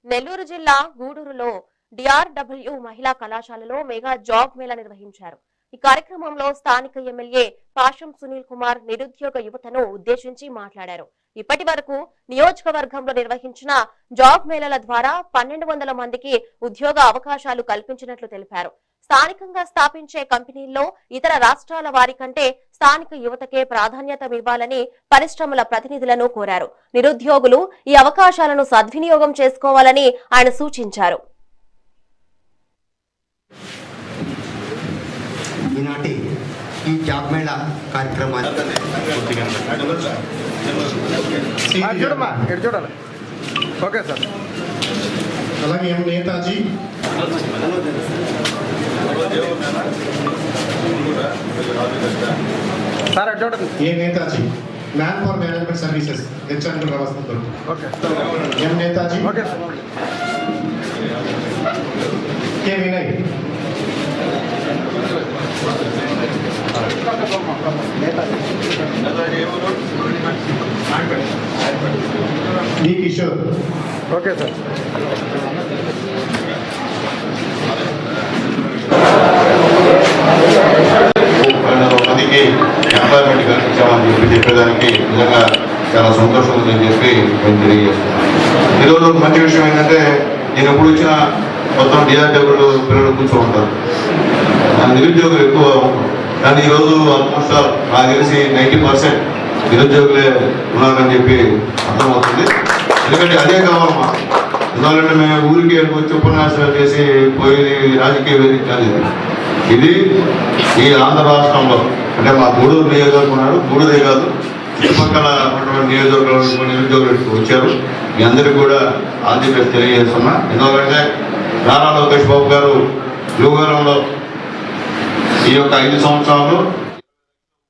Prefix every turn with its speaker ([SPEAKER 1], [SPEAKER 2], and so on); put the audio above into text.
[SPEAKER 1] నెల్లూరు జిల్లా గూడూరులో డిఆర్డబ్ల్యూ మహిళా కళాశాలలో మెగా జాబ్ మేళా నిర్వహించారు. ఈ కార్యక్రమంలో స్థానిక ఎమ్మెల్యే పాషం సునీల్ కుమార్ నిరుద్యోగ యువతను ఉద్దేశించి మాట్లాడారు. ఇప్పటి వరకు నియోజకవర్గంలో నిర్వహించిన జాబ్ మేళాల ద్వారా 1200 మందికి ఉద్యోగ అవకాశాలు కల్పించినట్లు తెలిపారు. స్థానికంగా స్థాపించే కంపెనీల్లో ఇతర రాష్ట్రాల వారి కంటే స్థానిక యువతకే ప్రాధాన్యత ఇవ్వాలని పరిశ్రమల ప్రతినిధులను కోరారు. నిరుద్యోగులు ఈ అవకాశాలను సద్వినియోగం చేసుకోవాలని ఆయన సూచించారు.
[SPEAKER 2] ఈనాటి ఈ జాబ్ మేళా కార్యక్రమాన్ని
[SPEAKER 3] ఓకే సార్.
[SPEAKER 4] అలాగే ఎం నేతాజీ,
[SPEAKER 3] సార్ చూడండి.
[SPEAKER 4] A Netaji man for management services HR వ్యవస్థతో.
[SPEAKER 3] Okay
[SPEAKER 4] M Netaji,
[SPEAKER 3] okay sir.
[SPEAKER 4] K Vinay, D Kishore.
[SPEAKER 3] Okay sir.
[SPEAKER 5] మందికి ఎంప్లాయ్మెంట్ కల్పించామని చెప్పేదానికి నిజంగా చాలా సంతోషం ఉందని చెప్పి నేను తెలియజేస్తున్నాను. ఈరోజు ఒక మంచి విషయం ఏంటంటే నేను ఎప్పుడు వచ్చినా మొత్తం డిఆర్డబ్ల్యూ పిల్లలు కూర్చో ఉంటారు, నిరుద్యోగులు ఎక్కువ ఉంటారు. కానీ ఈరోజు ఆల్మోస్ట్ నాకు తెలిసి 90% నిరుద్యోగులే ఉన్నారని చెప్పి అర్థమవుతుంది. ఎందుకంటే అదే కావాలమ్మా. ఎందుకంటే మేము ఊరికి వచ్చి ఉపన్యాసాలు చేసి పోయి రాజకీయ వేదిక కాదు ఇది. ఈ ఆంధ్ర రాష్ట్రంలో అంటే మా గూడూరు నియోజకవర్గం ఉన్నాడు, గూడూరే కాదు చుట్టుపక్కల ఉన్నటువంటి నియోజకవర్గాలు నిరుద్యోగులు వచ్చారు. మీ అందరికీ కూడా ఆల్ ది బెస్ట్ తెలియజేస్తున్నా. ఎందుకంటే నారా లోకేష్ బాబు గారు యువగరంలో ఈ యొక్క 5 సంవత్సరాలు